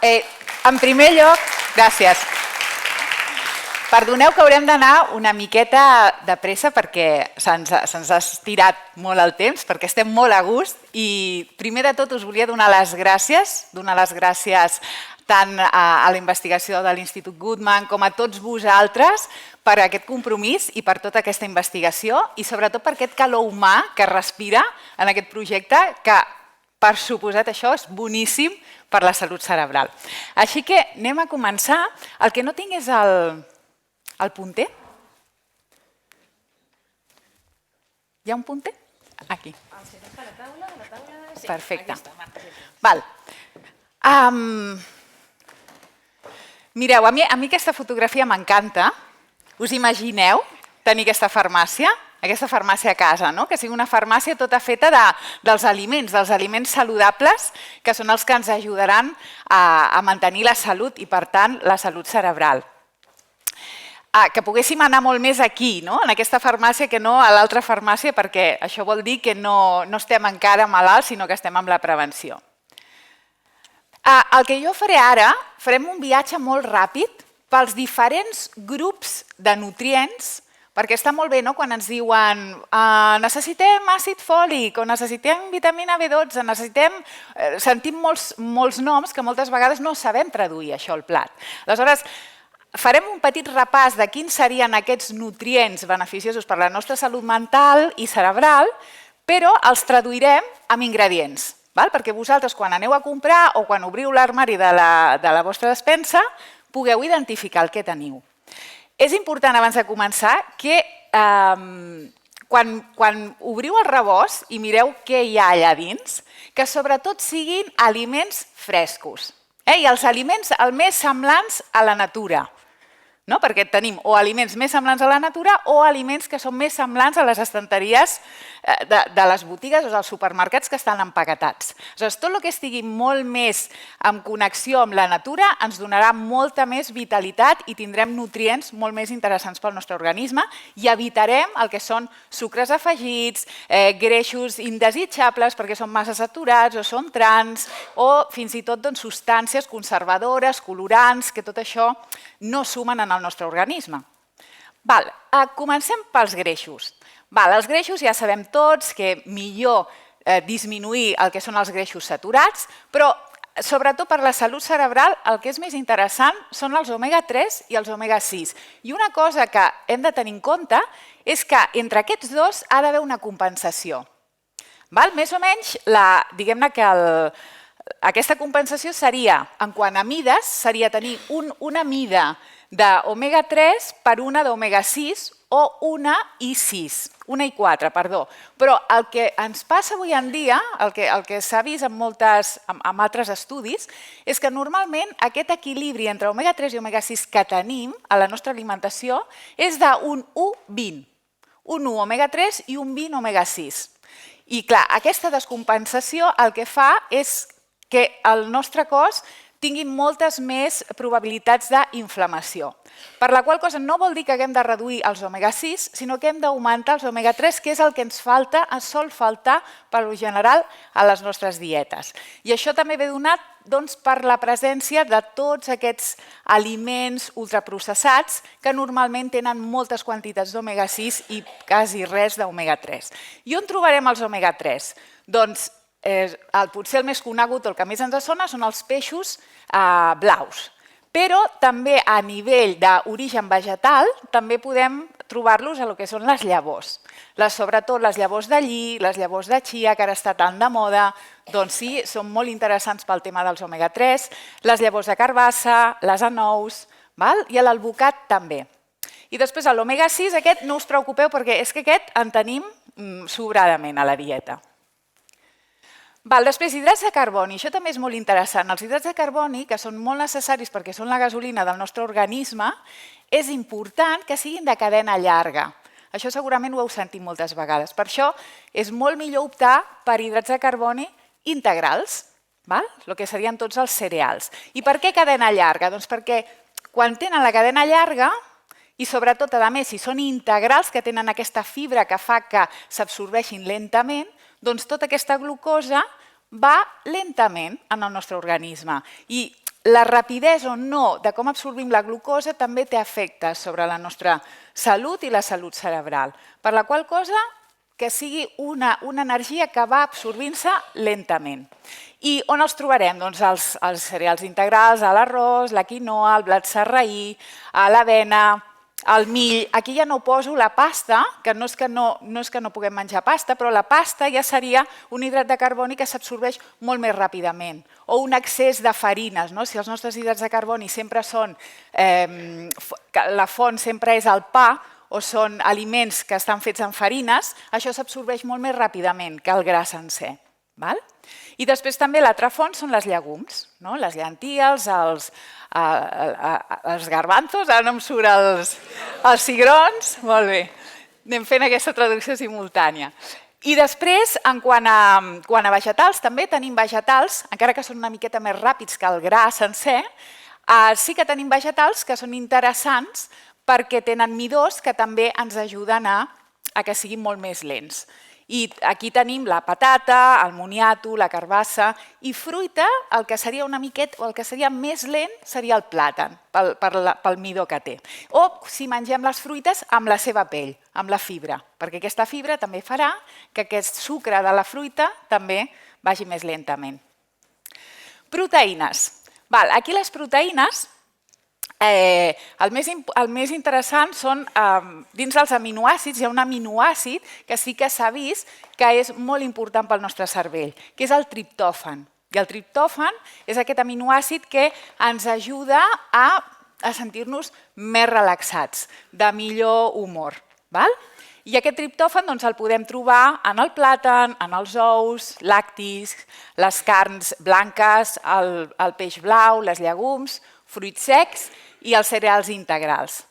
En primer lloc, gràcies. Perdoneu que haurem d'anar una miqueta de pressa perquè se'ns ha estirat molt el temps, perquè estem molt a gust i primer de tot us volia donar les gràcies tant a la investigació de l'Institut Guttmann com a tots vosaltres per aquest compromís i per tota aquesta investigació i sobretot per aquest calor humà que respira en aquest projecte que, per suposat, això és boníssim per la salut cerebral. Així que anem a començar. El que no tinc és el punter. Hi ha un punter? Aquí. Perfecte. Mireu, a mi aquesta fotografia m'encanta. Us imagineu tenir aquesta farmàcia a casa, que sigui una farmàcia tota feta dels aliments saludables, que són els que ens ajudaran a mantenir la salut i, per tant, la salut cerebral. Que poguéssim anar molt més aquí, en aquesta farmàcia, que no a l'altra farmàcia, perquè això vol dir que no estem encara malalts, sinó que estem amb la prevenció. El que jo faré ara, farem un viatge molt ràpid pels diferents grups de nutrients, perquè està molt bé quan ens diuen necessitem àcid fòlic o necessitem vitamina B12, sentim molts noms que moltes vegades no sabem traduir això al plat. Aleshores, farem un petit repàs de quins serien aquests nutrients beneficiosos per a la nostra salut mental i cerebral, però els traduirem amb ingredients, perquè vosaltres quan aneu a comprar o quan obriu l'armari de la vostra despensa pugueu identificar el que teniu. És important, abans de començar, que quan obriu el rebost i mireu què hi ha allà dins, que sobretot siguin aliments frescos. I els aliments el més semblants a la natura, perquè tenim o aliments més semblants a la natura o aliments que són més semblants a les estanteries de les botigues o dels supermercats que estan empaquetats. Tot el que estigui molt més en connexió amb la natura ens donarà molta més vitalitat i tindrem nutrients molt més interessants pel nostre organisme i evitarem el que són sucres afegits, greixos indesitjables perquè són massa saturats o són trans o fins i tot substàncies conservadores, colorants, que tot això no sumen en el nostre organisme. Comencem pels greixos. Els greixos ja sabem tots que millor disminuir el que són els greixos saturats, però sobretot per la salut cerebral el que és més interessant són els omega-3 i els omega-6. I una cosa que hem de tenir en compte és que entre aquests dos ha d'haver una compensació. Més o menys, diguem-ne que aquesta compensació seria, en quant a mides, seria tenir una mida d'omega-3 per una d'omega-6 o una i 4, perdó. Però el que ens passa avui en dia, el que s'ha vist en altres estudis, és que normalment aquest equilibri entre omega-3 i omega-6 que tenim a la nostra alimentació és d'un 1-20. Un 1 omega-3 i un 20 omega-6. I clar, aquesta descompensació el que fa és que el nostre cos tingui moltes més probabilitats d'inflamació. Per la qual cosa no vol dir que haguem de reduir els omega-6, sinó que hem d'augmentar els omega-3, que és el que ens sol faltar per lo general a les nostres dietes. I això també ve donat per la presència de tots aquests aliments ultraprocessats que normalment tenen moltes quantitats d'omega-6 i quasi res d'omega-3. I on trobarem els omega-3? Doncs potser el més conegut o el que més ens sona són els peixos blaus. Però també a nivell d'origen vegetal també podem trobar-los a lo que són les llavors. Sobretot les llavors de lli, les llavors de chia, que ara està tan de moda, doncs sí, són molt interessants pel tema dels omega-3, les llavors de carbassa, les anous i l'alvocat també. I després l'omega-6, aquest no us preocupeu perquè és que aquest en tenim sobradament a la dieta. Després, hidrats de carboni. Això també és molt interessant. Els hidrats de carboni, que són molt necessaris perquè són la gasolina del nostre organisme, és important que siguin de cadena llarga. Això segurament ho heu sentit moltes vegades. Per això és molt millor optar per hidrats de carboni integrals, el que serien tots els cereals. I per què cadena llarga? Doncs perquè quan tenen la cadena llarga, i sobretot, a més, si són integrals, que tenen aquesta fibra que fa que s'absorbeixin lentament, doncs tota aquesta glucosa va lentament en el nostre organisme. I la rapidesa o no de com absorbim la glucosa també té efectes sobre la nostra salut i la salut cerebral, per la qual cosa que sigui una energia que va absorbint-se lentament. I on els trobarem? Doncs els cereals integrals, l'arròs, la quinoa, el blat sarraí, l'avena, el mill. Aquí ja no poso la pasta, que no és que no puguem menjar pasta, però la pasta ja seria un hidrat de carboni que s'absorbeix molt més ràpidament. O un excés de farines. Si els nostres hidrats de carboni sempre són, la font sempre és el pa, o són aliments que estan fets amb farines, això s'absorbeix molt més ràpidament que el gra sencer. I després també l'altra font són les llegums, les llenties, els garbanzos, ara no em surt els cigrons, molt bé, anem fent aquesta traducció simultània. I després, en quant a vegetals, també tenim vegetals, encara que són una miqueta més ràpids que el gra sencer, sí que tenim vegetals que són interessants perquè tenen midors que també ens ajuden a que siguin molt més lents. I aquí tenim la patata, el moniato, la carbassa i fruita, el que seria una miqueta, o el que seria més lent seria el plàtan, pel midó que té. O si mengem les fruites amb la seva pell, amb la fibra, perquè aquesta fibra també farà que aquest sucre de la fruita també vagi més lentament. Proteïnes. Aquí les proteïnes, el més interessant són, dins dels aminoàcids, hi ha un aminoàcid que sí que s'ha vist que és molt important pel nostre cervell, que és el triptòfan. I el triptòfan és aquest aminoàcid que ens ajuda a sentir-nos més relaxats, de millor humor. I aquest triptòfan el podem trobar en el plàtan, en els ous, làctics, les carns blanques, el peix blau, les llegums, fruits secs i els cereals integrals.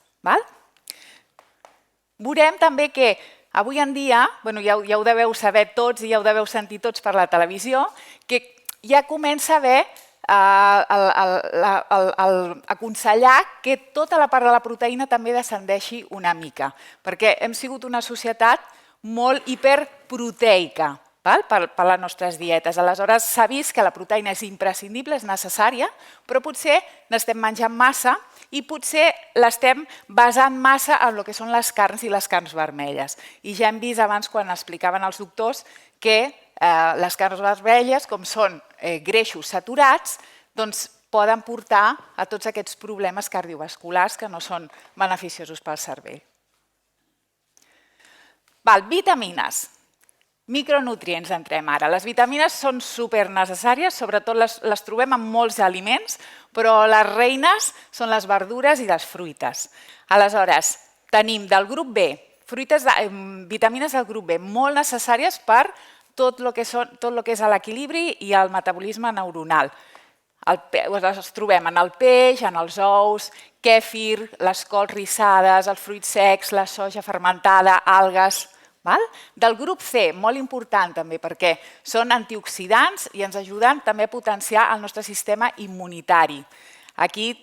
Veurem també que avui en dia, ja ho deveu saber tots i ja ho deveu sentir tots per la televisió, que ja comença a haver aconsellar que tota la part de la proteïna també descendeixi una mica, perquè hem sigut una societat molt hiperproteica per les nostres dietes. Aleshores, s'ha vist que la proteïna és imprescindible, és necessària, però potser n'estem menjant massa i potser l'estem basant massa en el que són les carns i les carns vermelles. I ja hem vist abans, quan explicaven els doctors, que les carns vermelles, com són greixos saturats, poden portar a tots aquests problemes cardiovasculars que no són beneficiosos pel cervell. Vitamines. Micronutrients entrem ara. Les vitamines són supernecessàries, sobretot les trobem en molts aliments, però les reines són les verdures i les fruites. Aleshores, tenim del grup B, vitamines del grup B, molt necessàries per tot el que és l'equilibri i el metabolisme neuronal. Les trobem en el peix, en els ous, kèfir, les cols rissades, els fruits secs, la soja fermentada, algues. Del grup C, molt important també, perquè són antioxidants i ens ajuden també a potenciar el nostre sistema immunitari. Aquí,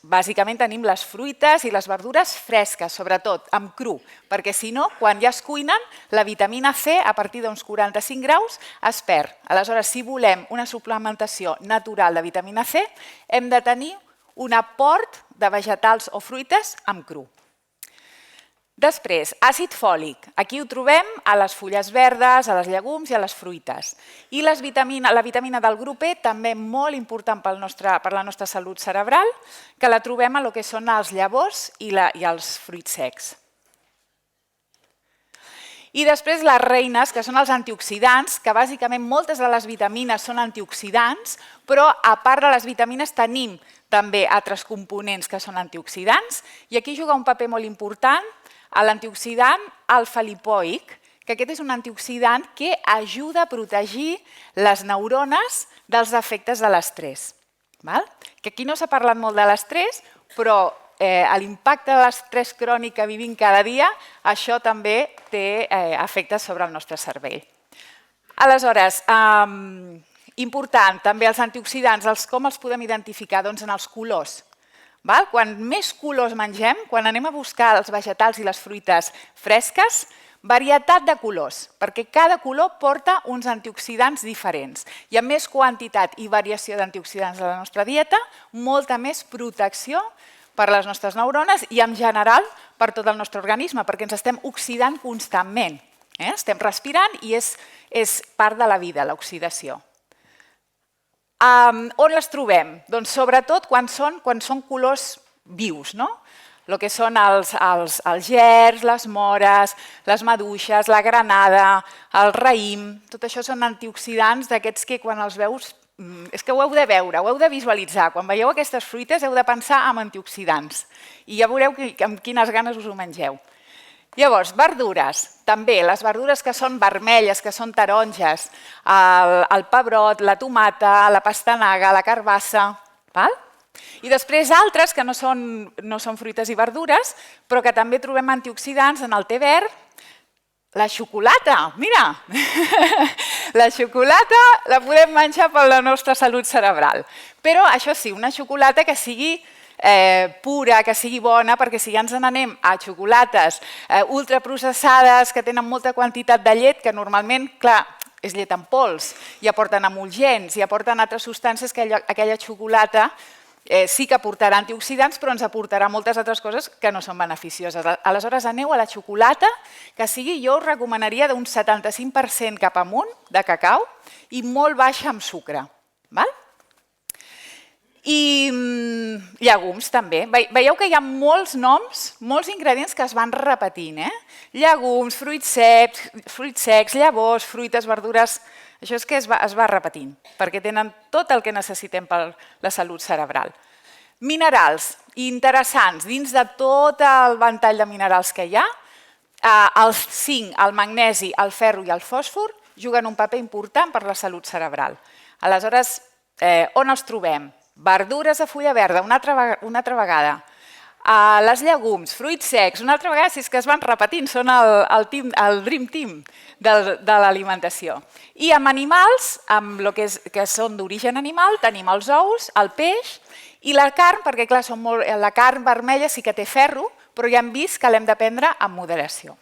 bàsicament, tenim les fruites i les verdures fresques, sobretot, amb cru, perquè si no, quan ja es cuinen, la vitamina C, a partir d'uns 45 graus, es perd. Aleshores, si volem una suplementació natural de vitamina C, hem de tenir un aport de vegetals o fruites amb cru. Després, àcid fòlic. Aquí ho trobem a les fulles verdes, a les llegums i a les fruites. I la vitamina del grup E, també molt important per la nostra salut cerebral, que la trobem a lo que són els llavors i els fruits secs. I després les reines, que són els antioxidants, que bàsicament moltes de les vitamines són antioxidants, però a part de les vitamines tenim també altres components que són antioxidants, i aquí juga un paper molt important l'antioxidant alfa-lipoic, que aquest és un antioxidant que ajuda a protegir les neurones dels efectes de l'estrès. Que aquí no s'ha parlat molt de l'estrès, però l'impacte de l'estrès crònic que vivim cada dia, això també té efectes sobre el nostre cervell. Aleshores, important també els antioxidants, com els podem identificar? Doncs en els colors. Quan més colors mengem, quan anem a buscar els vegetals i les fruites fresques, Varietat de colors, perquè cada color porta uns antioxidants diferents. Hi ha més quantitat i variació d'antioxidants a la nostra dieta, molta més protecció per a les nostres neurones i en general per tot el nostre organisme, perquè ens estem oxidant constantment. Estem respirant i és part de la vida, l'oxidació. On les trobem? Doncs sobretot quan són colors vius, no? El que són els gerds, les mores, les maduixes, la granada, el raïm, tot això són antioxidants d'aquests que quan els veus, és que ho heu de veure, ho heu de visualitzar. Quan veieu aquestes fruites heu de pensar en antioxidants i ja veureu amb quines ganes us ho mengeu. Llavors, verdures, també, les verdures que són vermelles, que són taronges, el pebrot, la tomata, la pastanaga, la carbassa, val? I després altres que no són fruites i verdures, però que també trobem antioxidants en el té verd, la xocolata, mira! La xocolata la podem menjar per la nostra salut cerebral. Però això sí, una xocolata que sigui pura, que sigui bona, perquè si ja ens n'anem a xocolates ultraprocessades que tenen molta quantitat de llet, que normalment, clar, és llet en pols, i aporten emulgents, i aporten altres substàncies que aquella xocolata sí que aportarà antioxidants, però ens aportarà moltes altres coses que no són beneficioses. Aleshores, aneu a la xocolata, que sigui, jo us recomanaria d'un 75% cap amunt de cacau i molt baixa amb sucre. I llegums també. Veieu que hi ha molts noms, molts ingredients que es van repetint. Llegums, fruits secs, llavors, fruites, verdures. Això és que es va repetint, perquè tenen tot el que necessitem per la salut cerebral. Minerals interessants, dins de tot el ventall de minerals que hi ha, el zinc, el magnesi, el ferro i el fòsfor juguen un paper important per la salut cerebral. Aleshores, on els trobem? Verdures de fulla verda, una altra vegada. Les llegums, fruits secs, una altra vegada, si és que es van repetint, són el dream team de l'alimentació. I amb animals, amb el que són d'origen animal, tenim els ous, el peix i la carn, perquè clar, la carn vermella sí que té ferro, però ja hem vist que l'hem de prendre amb moderació.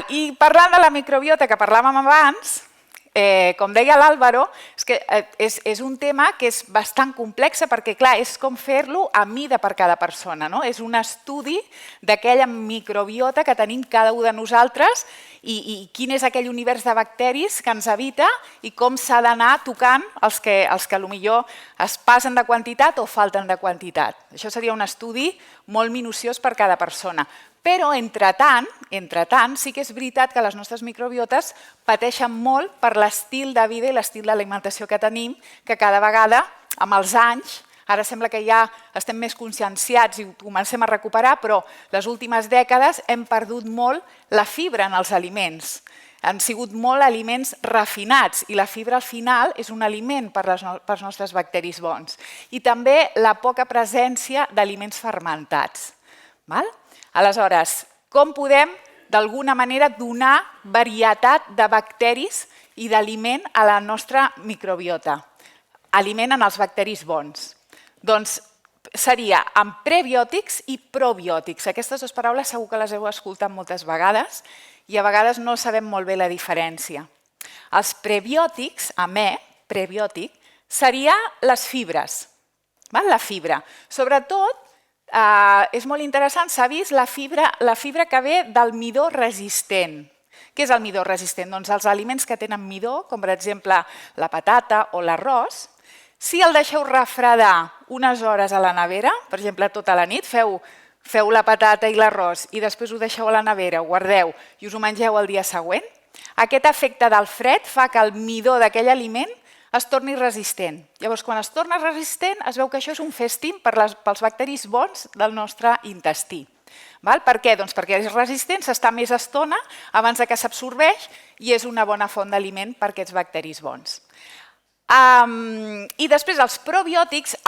I parlant de la microbiota que parlàvem abans, com deia l'Àlvaro, és un tema que és bastant complex perquè, clar, és com fer-lo a mida per cada persona. És un estudi d'aquella microbiota que tenim cada un de nosaltres i quin és aquell univers de bacteris que ens habita i com s'ha d'anar tocant els que potser es passen de quantitat o falten de quantitat. Això seria un estudi molt minuciós per cada persona. Però, entretant, sí que és veritat que les nostres microbiotes pateixen molt per l'estil de vida i l'estil d'alimentació que tenim, que cada vegada, amb els anys, ara sembla que ja estem més conscienciats i ho comencem a recuperar, però les últimes dècades hem perdut molt la fibra en els aliments. Han sigut molt aliments refinats i la fibra al final és un aliment per als nostres bacteris bons. I també la poca presència d'aliments fermentats. Aleshores, com podem d'alguna manera donar varietat de bacteris i d'aliment a la nostra microbiota? Aliment en els bacteris bons. Doncs seria amb prebiòtics i probiòtics. Aquestes dues paraules segur que les heu escoltat moltes vegades i a vegades no sabem molt bé la diferència. Els prebiòtics, amb prebiòtic, seria les fibres. La fibra. Sobretot, és molt interessant, s'ha vist la fibra que ve del midó resistent. Què és el midó resistent? Doncs els aliments que tenen midó, com per exemple la patata o l'arròs, si el deixeu refredar unes hores a la nevera, per exemple tota la nit, feu la patata i l'arròs i després ho deixeu a la nevera, ho guardeu i us ho mengeu el dia següent, aquest efecte del fred fa que el midó d'aquell aliment es torni resistent. Llavors, quan es torna resistent, es veu que això és un festín pels bacteris bons del nostre intestí. Per què? Doncs perquè és resistent, s'està més estona abans que s'absorbeix i és una bona font d'aliment per aquests bacteris bons. I després els probiòtics,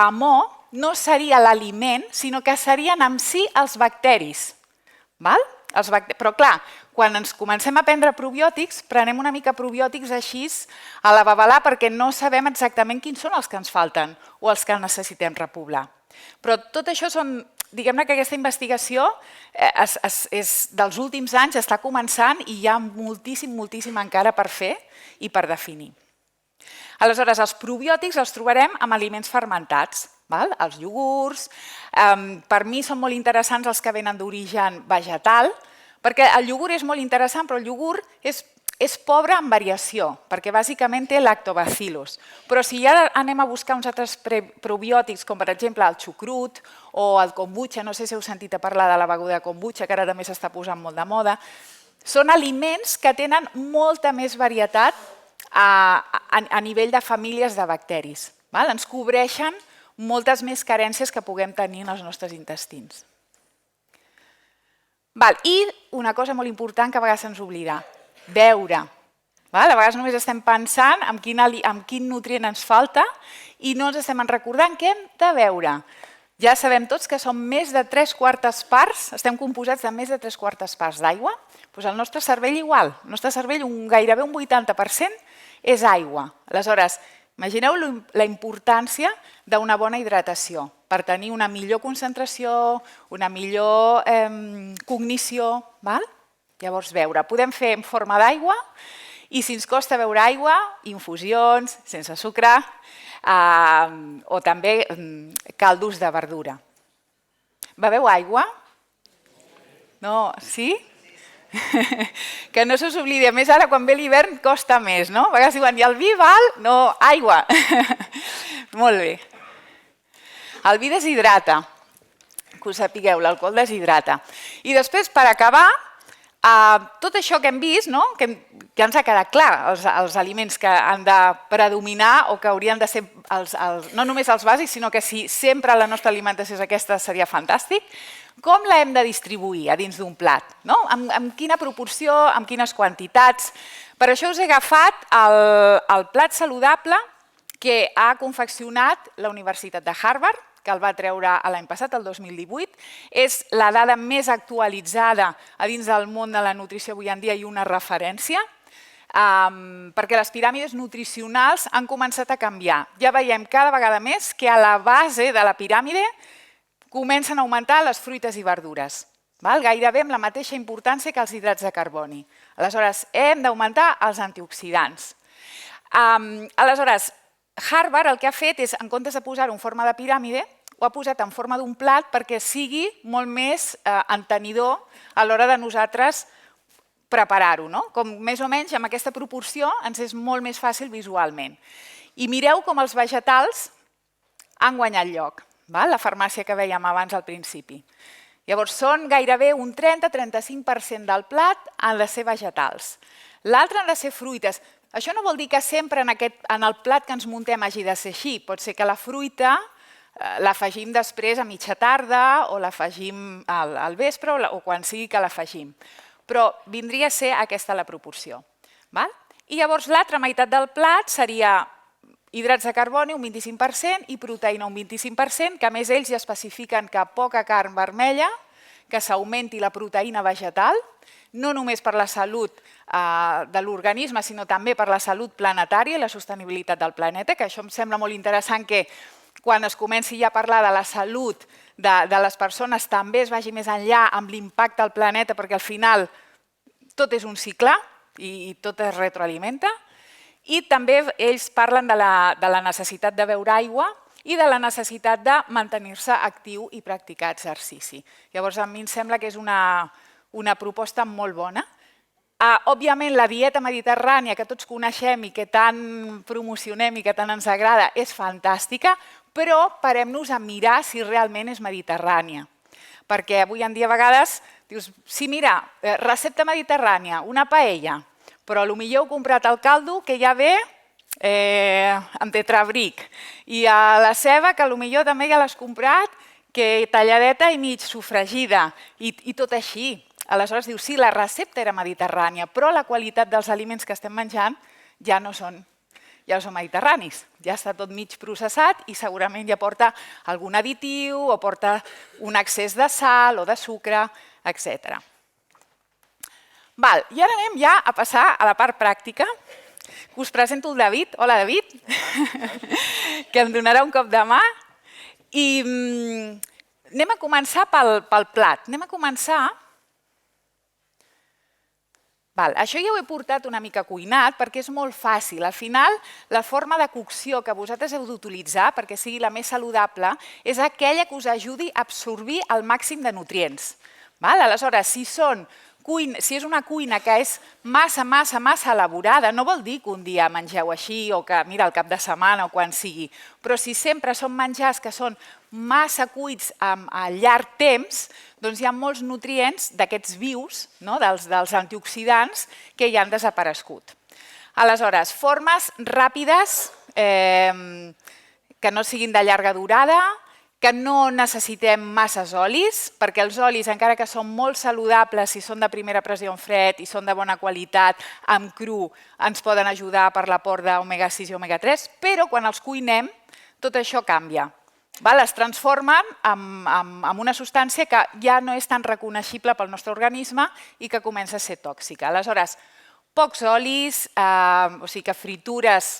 no seria l'aliment, sinó que serien en si els bacteris. Però clar, quan ens comencem a prendre probiòtics, prenem una mica probiòtics així a la babalà perquè no sabem exactament quins són els que ens falten o els que necessitem repoblar. Però tot això són diguem-ne que aquesta investigació és dels últims anys, està començant i hi ha moltíssim encara per fer i per definir. Aleshores, els probiòtics els trobarem amb aliments fermentats, els iogurts. Per mi són molt interessants els que venen d'origen vegetal, perquè el iogurt és molt interessant, però el iogurt és pobre en variació, perquè bàsicament té lactobacillus. Però si ja anem a buscar uns altres probiòtics, com per exemple el xucrut o el kombucha, no sé si heu sentit a parlar de la beguda kombucha, que ara també s'està posant molt de moda, són aliments que tenen molta més varietat a nivell de famílies de bacteris. Ens cobreixen moltes més carències que puguem tenir en els nostres intestins. I una cosa molt important que a vegades se'ns oblida, beure. A vegades només estem pensant en quin nutrient ens falta i no ens estem recordant què hem de beure. Ja sabem tots que som més de 3/4 parts, estem composats de més de 3/4 parts d'aigua, doncs el nostre cervell igual. El nostre cervell gairebé un 80% és aigua. Aleshores, imagineu la importància d'una bona hidratació per tenir una millor concentració, una millor cognició. Llavors, beure. Podem fer en forma d'aigua i si ens costa beure aigua, infusions, sense sucre o també caldos de verdura. Beveu aigua? No? Sí? Que no se us oblidi. A més, ara quan ve l'hivern costa més, no? A vegades diuen, i el vi val? No, aigua. Molt bé. El vi deshidrata, que ho sapigueu, l'alcohol deshidrata. I després, per acabar, tot això que hem vist, que ja ens ha quedat clar, els aliments que han de predominar o que haurien de ser no només els bàsics, sinó que si sempre la nostra alimentació és aquesta seria fantàstic, com l'hem de distribuir a dins d'un plat? Amb quina proporció, amb quines quantitats? Per això us he agafat el plat saludable que ha confeccionat la Universitat de Harvard, que el va treure l'any passat, el 2018. És la dada més actualitzada a dins del món de la nutrició avui en dia i una referència, perquè les piràmides nutricionals han començat a canviar. Ja veiem cada vegada més que a la base de la piràmide comencen a augmentar les fruites i verdures, gairebé amb la mateixa importància que els hidrats de carboni. Aleshores, hem d'augmentar els antioxidants. Aleshores, Harvard el que ha fet és, en comptes de posar-ho en forma de piràmide, ho ha posat en forma d'un plat perquè sigui molt més entenidor a l'hora de nosaltres preparar-ho. Com més o menys amb aquesta proporció ens és molt més fàcil visualment. I mireu com els vegetals han guanyat lloc, la farmàcia que vèiem abans al principi. Llavors són gairebé un 30-35% del plat han de ser vegetals. L'altre han de ser fruites. Això no vol dir que sempre en el plat que ens muntem hagi de ser així. Pot ser que la fruita l'afegim després a mitja tarda o l'afegim al vespre o quan sigui que l'afegim. Però vindria a ser aquesta la proporció. I llavors l'altra meitat del plat seria hidrats de carboni un 25% i proteïna un 25%, que a més ells ja especifiquen que poca carn vermella, que s'augmenti la proteïna vegetal, no només per la salut de l'organisme, sinó també per la salut planetària i la sostenibilitat del planeta, que això em sembla molt interessant que quan es comenci ja a parlar de la salut de les persones també es vagi més enllà amb l'impacte al planeta, perquè al final tot és un cicle i tot es retroalimenta. I també ells parlen de la necessitat de beure aigua i de la necessitat de mantenir-se actiu i practicar exercici. Llavors, a mi em sembla que és una proposta molt bona. Òbviament, la dieta mediterrània que tots coneixem i que tant promocionem i que tant ens agrada és fantàstica, però parem-nos a mirar si realment és mediterrània. Perquè avui en dia a vegades dius, sí, mira, recepta mediterrània, una paella, però potser heu comprat el caldo que ja ve amb tetrabric i a la ceba que potser també ja l'has comprat que talladeta i mig sofregida i tot així. Aleshores dius, sí, la recepta era mediterrània, però la qualitat dels aliments que estem menjant ja no són mediterranis. Ja està tot mig processat i segurament ja porta algun additiu o porta un excés de sal o de sucre, etc. I ara anem ja a passar a la part pràctica, que us presento el David. Hola, David, que em donarà un cop de mà. I Anem a començar pel plat. Anem a començar... Això ja ho he portat una mica cuinat perquè és molt fàcil. Al final, la forma de cocció que vosaltres heu d'utilitzar perquè sigui la més saludable és aquella que us ajudi a absorbir el màxim de nutrients. Aleshores, si és una cuina que és massa elaborada, no vol dir que un dia mengeu així o que, mira, al cap de setmana o quan sigui, però si sempre són menjars que són massa cuits a llarg temps, doncs hi ha molts nutrients d'aquests vius, dels antioxidants, que ja han desaparegut. Aleshores, formes ràpides, que no siguin de llarga durada, que no necessitem masses olis, perquè els olis, encara que són molt saludables si són de primera pressió en fred i són de bona qualitat, amb cru, ens poden ajudar per l'aport d'omega-6 i omega-3, però quan els cuinem, tot això canvia. Es transformen en una substància que ja no és tan reconeixible pel nostre organisme i que comença a ser tòxica. Aleshores, pocs olis, o sigui que fritures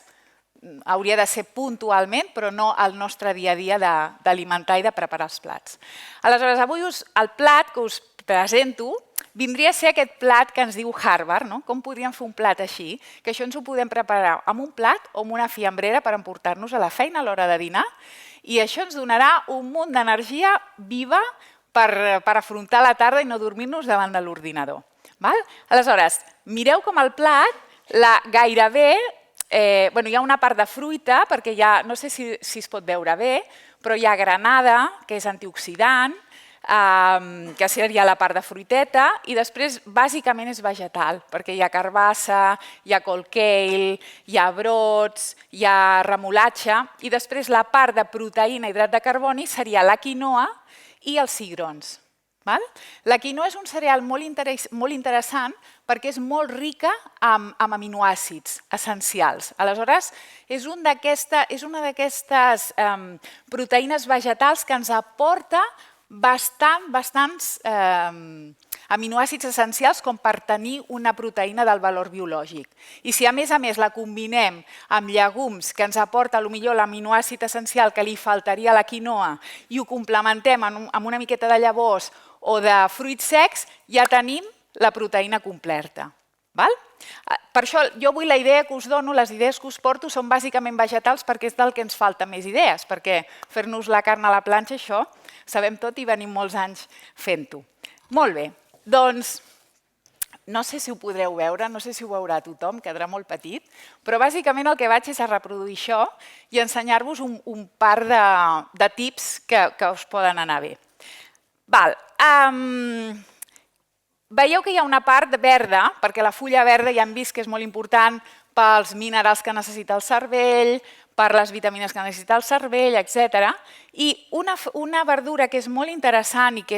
hauria de ser puntualment, però no al nostre dia a dia d'alimentar i de preparar els plats. Aleshores, avui el plat que us presento vindria a ser aquest plat que ens diu Harvard. Com podríem fer un plat així? Que això ens ho podem preparar amb un plat o amb una fiambrera per emportar-nos a la feina a l'hora de dinar i això ens donarà un munt d'energia viva per afrontar la tarda i no dormir-nos davant de l'ordinador. Aleshores, mireu com el plat gairebé... Hi ha una part de fruita, perquè no sé si es pot veure bé, però hi ha granada, que és antioxidant, que seria la part de fruiteta, i després bàsicament és vegetal, perquè hi ha carbassa, hi ha colqueil, hi ha brots, hi ha remolatge, i després la part de proteïna i hidrat de carboni seria la quinoa i els cigrons. La quinoa és un cereal molt interessant perquè és molt rica amb aminoàcids essencials. Aleshores, és una d'aquestes proteïnes vegetals que ens aporta bastants aminoàcids essencials com per tenir una proteïna del valor biològic. I si a més la combinem amb llegums que ens aporta potser l'aminoàcid essencial que li faltaria a la quinoa i ho complementem amb una miqueta de llavors o de fruits secs, ja tenim la proteïna completa. Per això jo avui la idea que us dono, les idees que us porto són bàsicament vegetals perquè és del que ens falta més idees, perquè fer-nos la carn a la planxa, això sabem tot i venim molts anys fent-ho. Molt bé, doncs no sé si ho podreu veure, no sé si ho veurà tothom, quedarà molt petit, però bàsicament el que vaig és a reproduir això i ensenyar-vos un par de tips que us poden anar bé. Veieu que hi ha una part verda, perquè la fulla verda ja hem vist que és molt important pels minerals que necessita el cervell, per les vitamines que necessita el cervell, etc. I una verdura que és molt interessant i que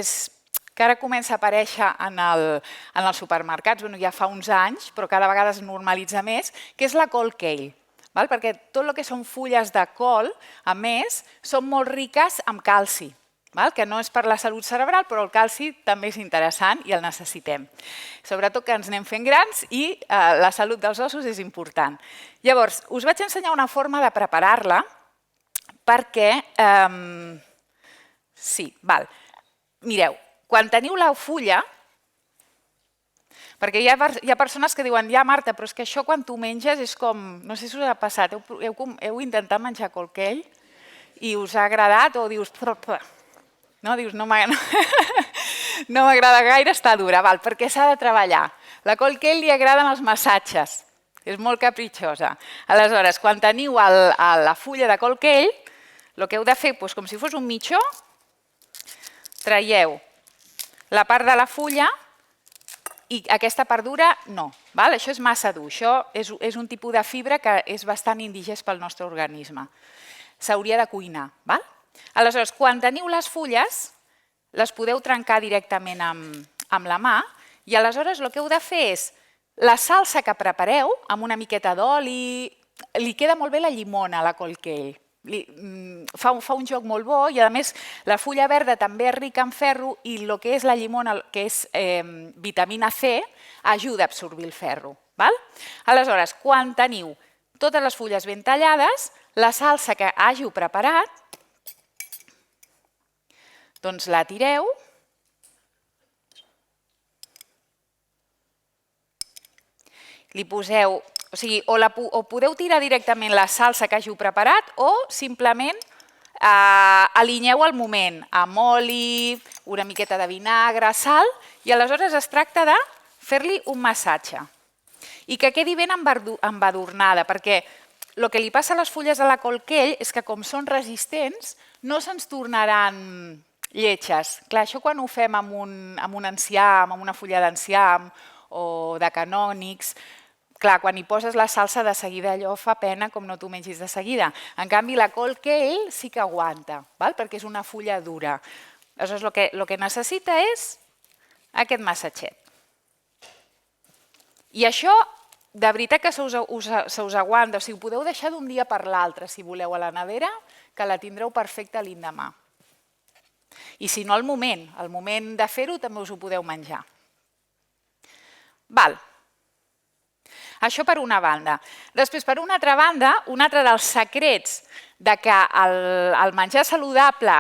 ara comença a aparèixer en els supermercats, ja fa uns anys, però cada vegada es normalitza més, que és la col kale. Perquè tot el que són fulles de col, a més, són molt riques en calci, que no és per la salut cerebral, però el calci també és interessant i el necessitem. Sobretot que ens anem fent grans i la salut dels ossos és important. Llavors, us vaig ensenyar una forma de preparar-la perquè... Sí, mireu, quan teniu la fulla, perquè hi ha persones que diuen ja Marta, però és que això quan tu menges és com... No sé si us ha passat, heu intentat menjar colquell i us ha agradat o dius... No, dius, no m'agrada gaire, està dura, perquè s'ha de treballar. La colquell li agraden els massatges, és molt capritxosa. Aleshores, quan teniu la fulla de colquell, el que heu de fer, com si fos un mitjó, traieu la part de la fulla i aquesta part dura no. Això és massa dur, això és un tipus de fibra que és bastant indigest pel nostre organisme. S'hauria de cuinar. Aleshores, quan teniu les fulles, les podeu trencar directament amb la mà i aleshores el que heu de fer és la salsa que prepareu amb una miqueta d'oli, li queda molt bé la llimona, la colquell. Fa un joc molt bo i a més la fulla verda també és rica en ferro i el que és la llimona, que és vitamina C, ajuda a absorbir el ferro. Aleshores, quan teniu totes les fulles ben tallades, la salsa que hàgiu preparat, Doncs la tireu. Li poseu, o sigui, o podeu tirar directament la salsa que hàgiu preparat o simplement alinyeu al moment amb oli, una miqueta de vinagre, sal, i aleshores es tracta de fer-li un massatge i que quedi ben embadurnada, perquè el que li passa a les fulles de la colquell és que com són resistents no se'ns tornaran lletges. Clar, això quan ho fem amb un enciam, amb una fulla d'enciam o de canònics, clar, quan hi poses la salsa de seguida allò fa pena com no t'ho mengis de seguida. En canvi, la colquell sí que aguanta, perquè és una fulla dura. Aleshores, el que necessita és aquest massatget. I això, de veritat que se us aguanta, o sigui, podeu deixar d'un dia per l'altre, si voleu, a la nevera, que la tindreu perfecta l'endemà. I si no, al moment de fer-ho també us ho podeu menjar. Val. Això per una banda. Després, per una altra banda, un altre dels secrets de que el menjar saludable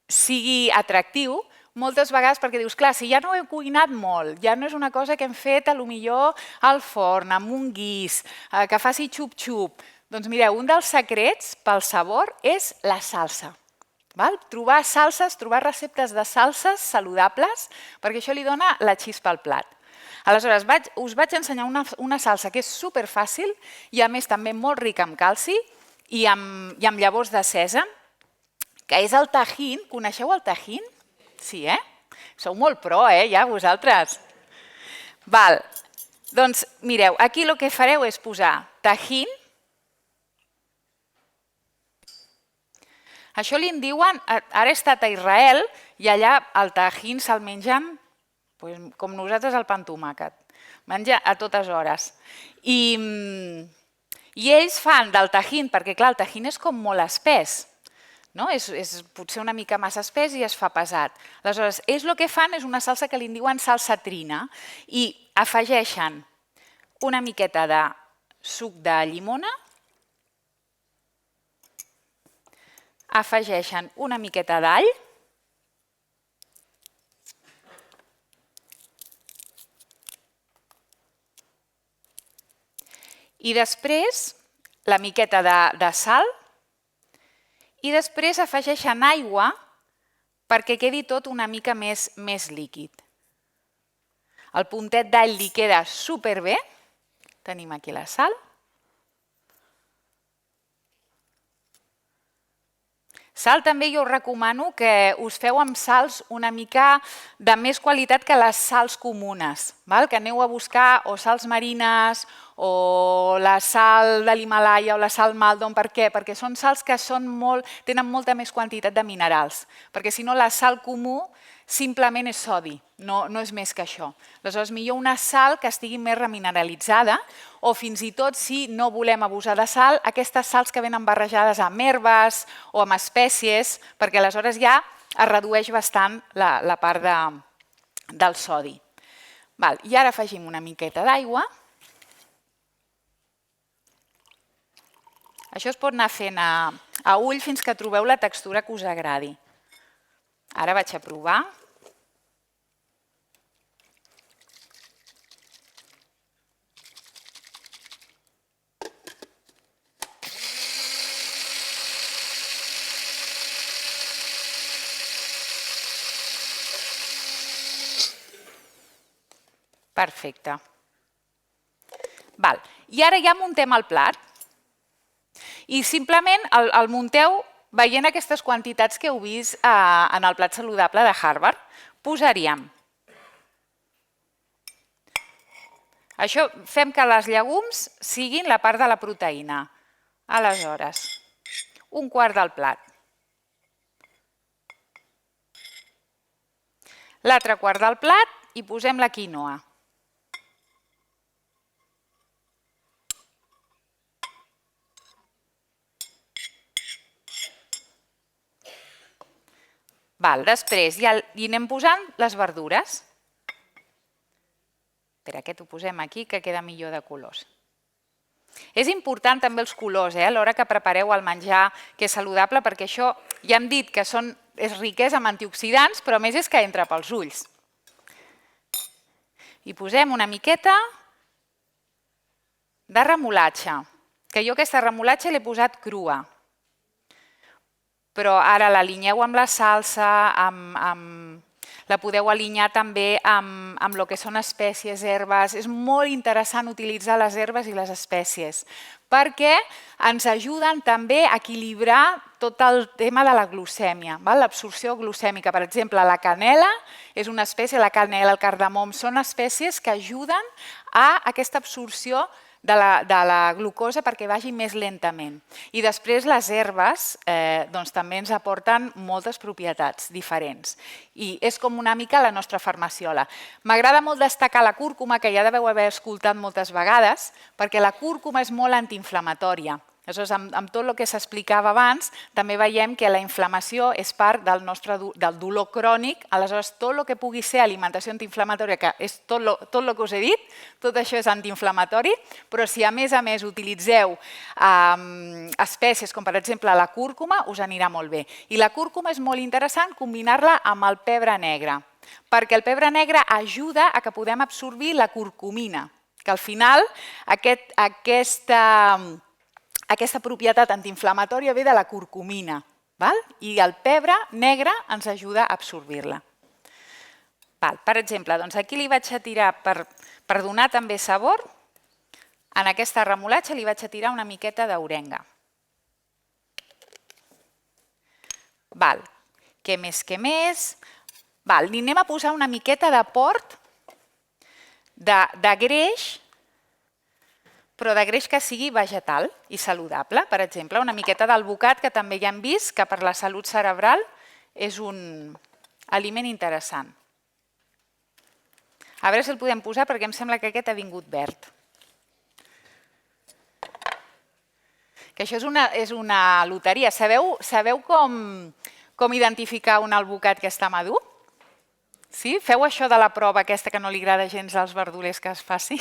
sigui atractiu, moltes vegades perquè dius, clar, si ja no ho he cuinat molt, ja no és una cosa que hem fet potser al forn, amb un guix, que faci xup-xup. Doncs mireu, un dels secrets pel sabor és la salsa. Trobar salses, trobar receptes de salses saludables, perquè això li dona la xispa al plat. Aleshores, us vaig ensenyar una salsa que és superfàcil i a més també molt rica en calci i amb llavors de sèsam, que és el tajín. Coneixeu el tajín? Sí, Sou molt pro, ja, vosaltres. Val. Doncs mireu, aquí el que fareu és posar tajín. Això li en diuen, ara he estat a Israel i allà el tajín se'l mengen com nosaltres el pa amb tomàquet. Menja a totes hores. I ells fan del tajín, perquè clar, el tajín és com molt espès. És potser una mica massa espès i es fa pesat. Aleshores, ells el que fan és una salsa que li en diuen salsa trina i afegeixen una miqueta de suc de llimona, afegeixen una miqueta d'all, i després la miqueta de sal i després afegeixen aigua perquè quedi tot una mica més líquid. El puntet d'all li queda superbé. Tenim aquí la sal. Sal també jo us recomano que us feu amb sals una mica de més qualitat que les sals comunes, que aneu a buscar o sals marines o la sal de l'Himàlaia o la sal Maldon. Per què? Perquè són sals que tenen molta més quantitat de minerals, perquè si no la sal comú simplement és sodi, no és més que això. Aleshores, millor una sal que estigui més remineralitzada o fins i tot, si no volem abusar de sal, aquestes sals que venen barrejades amb herbes o amb espècies, perquè aleshores ja es redueix bastant la part del sodi. I ara afegim una miqueta d'aigua. Això es pot anar fent a ull fins que trobeu la textura que us agradi. Ara vaig a provar. Perfecte. I ara ja muntem el plat. I simplement el munteu veient aquestes quantitats que heu vist en el plat saludable de Harvard. Posaríem. Això fem que les llegums siguin la part de la proteïna. Aleshores, un quart del plat. L'altre quart del plat i posem la quinoa. Després hi anem posant les verdures. Espera, aquest ho posem aquí, que queda millor de colors. És important també els colors a l'hora que prepareu el menjar que és saludable, perquè això ja hem dit que són és riquesa en antioxidants, però a més és que entra pels ulls. I posem una miqueta de remolatxa, que jo aquesta remolatxa l'he posat crua. Però ara l'alinyeu amb la salsa, la podeu alinyar també amb el que són espècies, herbes. És molt interessant utilitzar les herbes i les espècies perquè ens ajuden també a equilibrar tot el tema de la glucèmia, l'absorció glucèmica. Per exemple, la canela és una espècie, la canela, el cardamom, són espècies que ajuden a aquesta absorció de la glucosa perquè vagi més lentament. I després les herbes també ens aporten moltes propietats diferents. I és com una mica la nostra farmaciola. M'agrada molt destacar la cúrcuma, que ja deveu haver escoltat moltes vegades, perquè la cúrcuma és molt antiinflamatòria. Aleshores, amb tot el que s'explicava abans, també veiem que la inflamació és part del dolor crònic. Aleshores, tot el que pugui ser alimentació antiinflamatòria, que és tot el que us he dit, tot això és antiinflamatori, però si a més utilitzeu espècies com per exemple la cúrcuma, us anirà molt bé. I la cúrcuma és molt interessant combinar-la amb el pebre negre, perquè el pebre negre ajuda a que podem absorbir la curcumina, que al final aquesta propietat antiinflamatòria ve de la curcumina i el pebre negre ens ajuda a absorbir-la. Per exemple, aquí li vaig a tirar, per donar també sabor, en aquesta remolatxa li vaig a tirar una miqueta d'orenga. Què més? Li anem a posar una miqueta de port, de greix, però de greix que sigui vegetal i saludable. Per exemple, una miqueta d'alvocat, que també ja hem vist que per la salut cerebral és un aliment interessant. A veure si el podem posar, perquè em sembla que aquest ha vingut verd. Que això és una loteria. Sabeu com identificar un alvocat que està madur? Sí? Feu això de la prova aquesta que no li agrada gens als verdolers que es faci?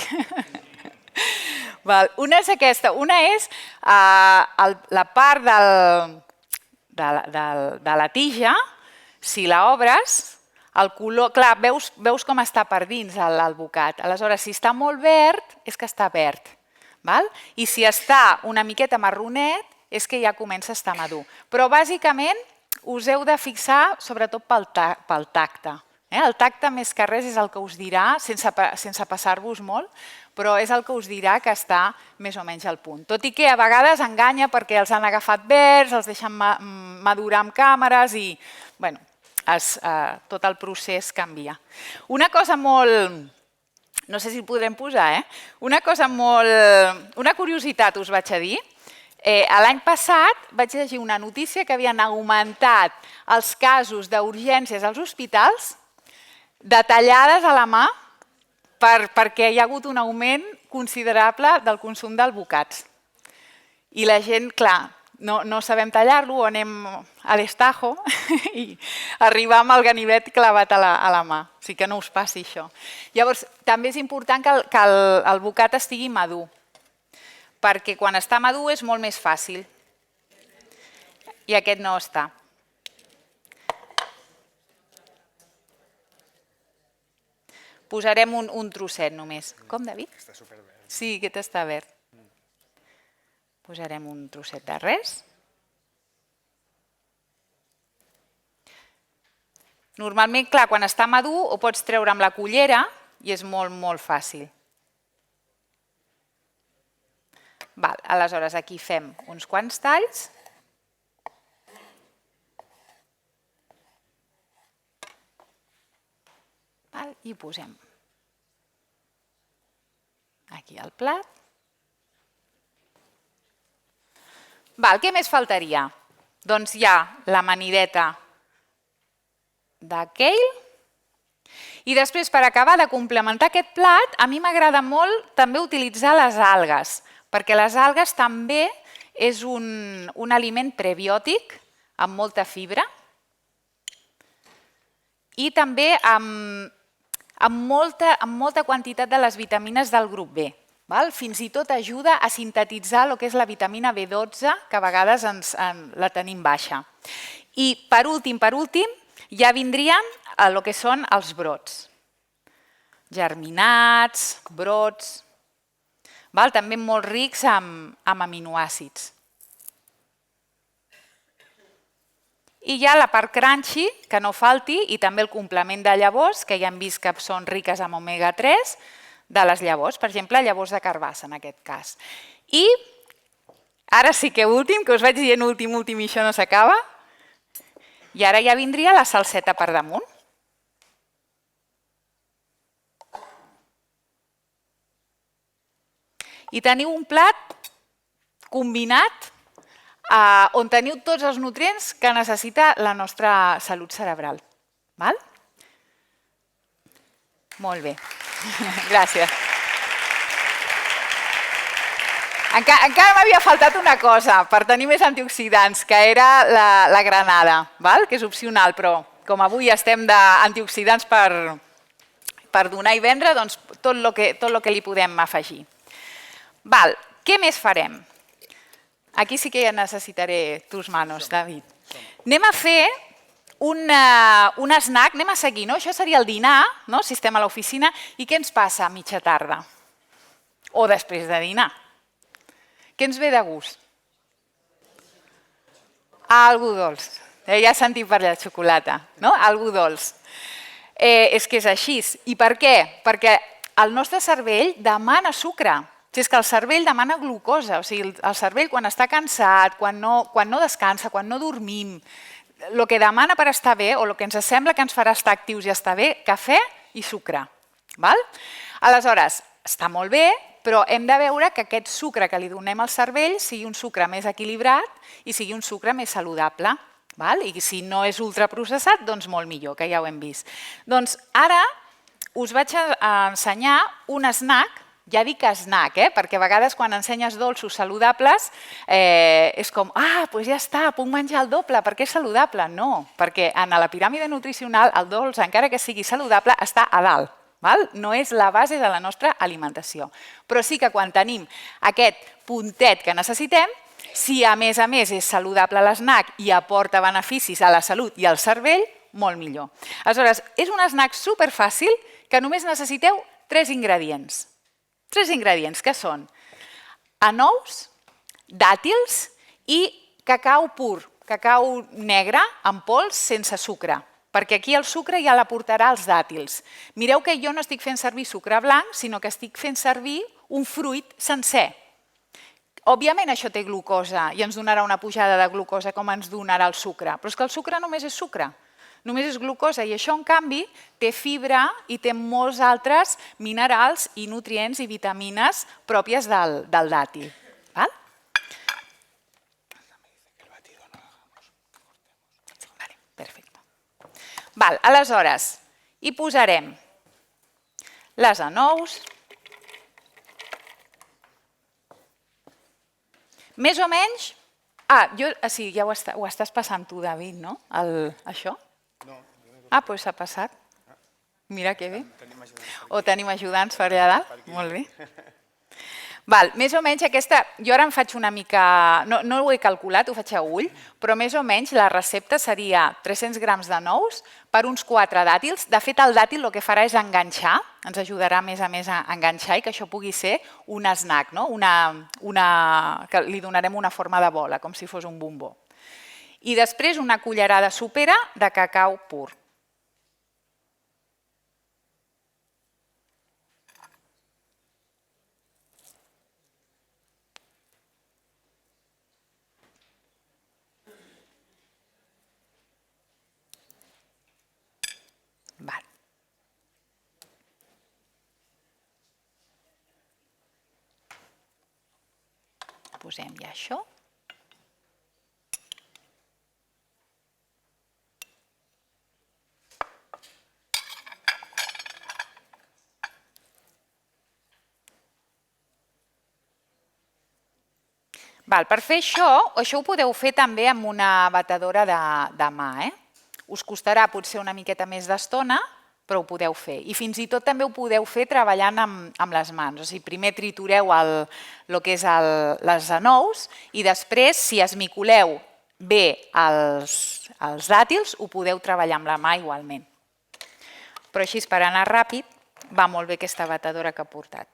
Una és aquesta. Una és la part de la tija, si l'obres, el color... Clar, veus com està per dins l'alvocat. Aleshores, si està molt verd, és que està verd. I si està una miqueta marronet, és que ja comença a estar madur. Però bàsicament us heu de fixar sobretot pel tacte. El tacte més que res és el que us dirà, sense passar-vos molt, però és el que us dirà que està més o menys al punt. Tot i que a vegades enganya perquè els han agafat verds, els deixen madurar amb càmeres i tot el procés canvia. Una cosa molt... No sé si el podrem posar, Una curiositat us vaig a dir. L'any passat vaig llegir una notícia que havien augmentat els casos d'urgències als hospitals detallades a la mà perquè hi ha hagut un augment considerable del consum d'alvocats. I la gent, clar, no sabem tallar-lo o anem a l'estajo i arribam al ganivet clavat a la mà. O sigui que no us passi això. Llavors, també és important que l'alvocat estigui madur, perquè quan està madur és molt més fàcil. I aquest no està. Posarem un trosset només. Com, David? Està superverd. Sí, aquest està verd. Posarem un trosset de res. Normalment, clar, quan està madur ho pots treure amb la cullera i és molt, molt fàcil. Aleshores, aquí fem uns quants talls. I ho posem aquí al plat. Què més faltaria? Doncs hi ha l'amanideta de kale. I després, per acabar de complementar aquest plat, a mi m'agrada molt també utilitzar les algues, perquè les algues també és un aliment prebiòtic amb molta fibra i també amb molta quantitat de les vitamines del grup B. Fins i tot ajuda a sintetitzar el que és la vitamina B12, que a vegades la tenim baixa. I per últim, ja vindrien el que són els brots. Germinats, brots, també molt rics amb aminoàcids. I ja la part crunchy, que no falti, i també el complement de llavors, que ja hem vist que són riques amb omega-3 de les llavors, per exemple, llavors de carbassa en aquest cas. I ara sí que últim, que us vaig dient últim i això no s'acaba, i ara ja vindria la salseta per damunt. I teniu un plat combinat on teniu tots els nutrients que necessita la nostra salut cerebral. Molt bé, gràcies. Encara m'havia faltat una cosa per tenir més antioxidants, que era la granada, que és opcional, però com avui estem d'antioxidants per donar i vendre, doncs tot el que li podem afegir. Què més farem? Aquí sí que ja necessitaré tus manos, David. Anem a fer un snack, anem a seguir. Això seria el dinar, si estem a l'oficina, i què ens passa a mitja tarda? O després de dinar? Què ens ve de gust? Algú dolç. Ja he sentit per la xocolata, algú dolç. És que és així. I per què? Perquè el nostre cervell demana sucre. És que el cervell demana glucosa, o sigui, el cervell quan està cansat, quan no descansa, quan no dormim, el que demana per estar bé o el que ens sembla que ens farà estar actius i estar bé, cafè i sucre. Aleshores, està molt bé, però hem de veure que aquest sucre que li donem al cervell sigui un sucre més equilibrat i sigui un sucre més saludable. I si no és ultraprocessat, doncs molt millor, que ja ho hem vist. Doncs ara us vaig ensenyar un snack. Ja dic snack, perquè a vegades quan ensenyes dolços saludables és com, doncs ja està, puc menjar el doble, perquè és saludable. No, perquè en la piràmide nutricional el dolç, encara que sigui saludable, està a dalt. No és la base de la nostra alimentació. Però sí que quan tenim aquest puntet que necessitem, si a més és saludable l'esnac i aporta beneficis a la salut i al cervell, molt millor. Aleshores, és un snack superfàcil que només necessiteu 3 ingredients. 3 ingredients, que són anous, dàtils i cacau pur, cacau negre en pols sense sucre, perquè aquí el sucre ja l'aportarà als dàtils. Mireu que jo no estic fent servir sucre blanc, sinó que estic fent servir un fruit sencer. Òbviament això té glucosa i ens donarà una pujada de glucosa com ens donarà el sucre, però és que el sucre només és sucre. Només és glucosa i això, en canvi, té fibra i té molts altres minerals i nutrients i vitamines pròpies del dàtil. Perfecte. Aleshores, hi posarem les anous, més o menys... sí, ja ho estàs passant tu, David, no? Això? Doncs s'ha passat. Mira que bé. O tenim ajudants per allà dalt. Molt bé. Més o menys aquesta... Jo ara em faig una mica... No ho he calculat, ho faig a ull, però més o menys la recepta seria 300 grams de nous per uns 4 dàtils. De fet, el dàtil el que farà és enganxar, ens ajudarà més a més a enganxar i que això pugui ser un snack, que li donarem una forma de bola, com si fos un bombó. I després una cullerada sopera de cacau pur. Posem ja això. Per fer això ho podeu fer també amb una batedora de mà. Us costarà potser una miqueta més d'estona, però ho podeu fer. I fins i tot també ho podeu fer treballant amb les mans. O sigui, primer tritureu el que és les anous i després, si esmicoleu bé els dàtils, ho podeu treballar amb la mà igualment. Però així, per anar ràpid, va molt bé aquesta batedora que he portat.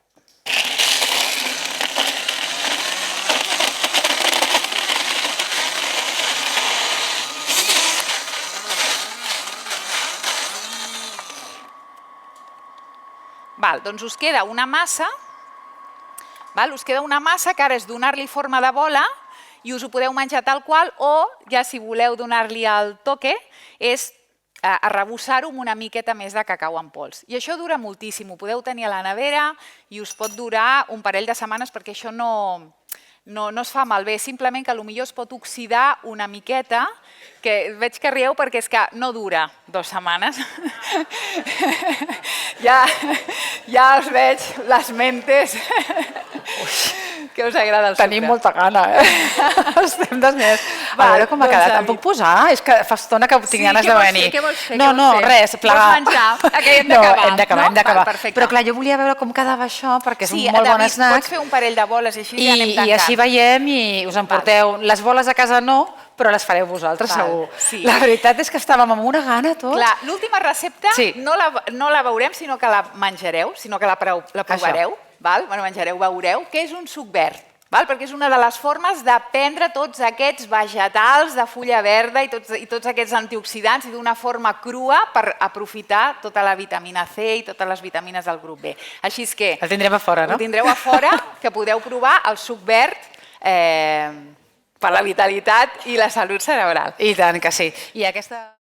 Doncs us queda una massa, que ara és donar-li forma de bola i us ho podeu menjar tal qual, o ja si voleu donar-li el toque, és arrebossar-ho amb una miqueta més de cacau en pols. I això dura moltíssim, ho podeu tenir a la nevera i us pot durar un parell de setmanes perquè això no es fa malbé, simplement que potser es pot oxidar una miqueta, que veig que rieu perquè és que no dura 2 setmanes. Ja us veig les mentes que us agrada el sucre. Tenim molta gana, estem desners. A veure com ha quedat, em puc posar? És que fa estona que tinc ganes de venir. Què vols fer? No, res, plegar. Vols menjar? Que hem d'acabar. Hem d'acabar. Però clar, jo volia veure com quedava això, perquè és un molt bon snack. Sí, David, pots fer un parell de boles i així ja anem tancant. I així veiem i us emporteu. Les boles a casa no, però les fareu vosaltres, segur. La veritat és que estàvem amb una gana tots. Clar, l'última recepta no la veurem, sinó que la menjareu, sinó que la provareu. Veureu que és un suc verd, perquè és una de les formes de prendre tots aquests vegetals de fulla verda i tots aquests antioxidants i d'una forma crua per aprofitar tota la vitamina C i totes les vitamines del grup B. Així és que... El tindrem a fora, no? El tindreu a fora, que podeu provar el suc verd per la vitalitat i la salut cerebral. I tant que sí. I aquesta...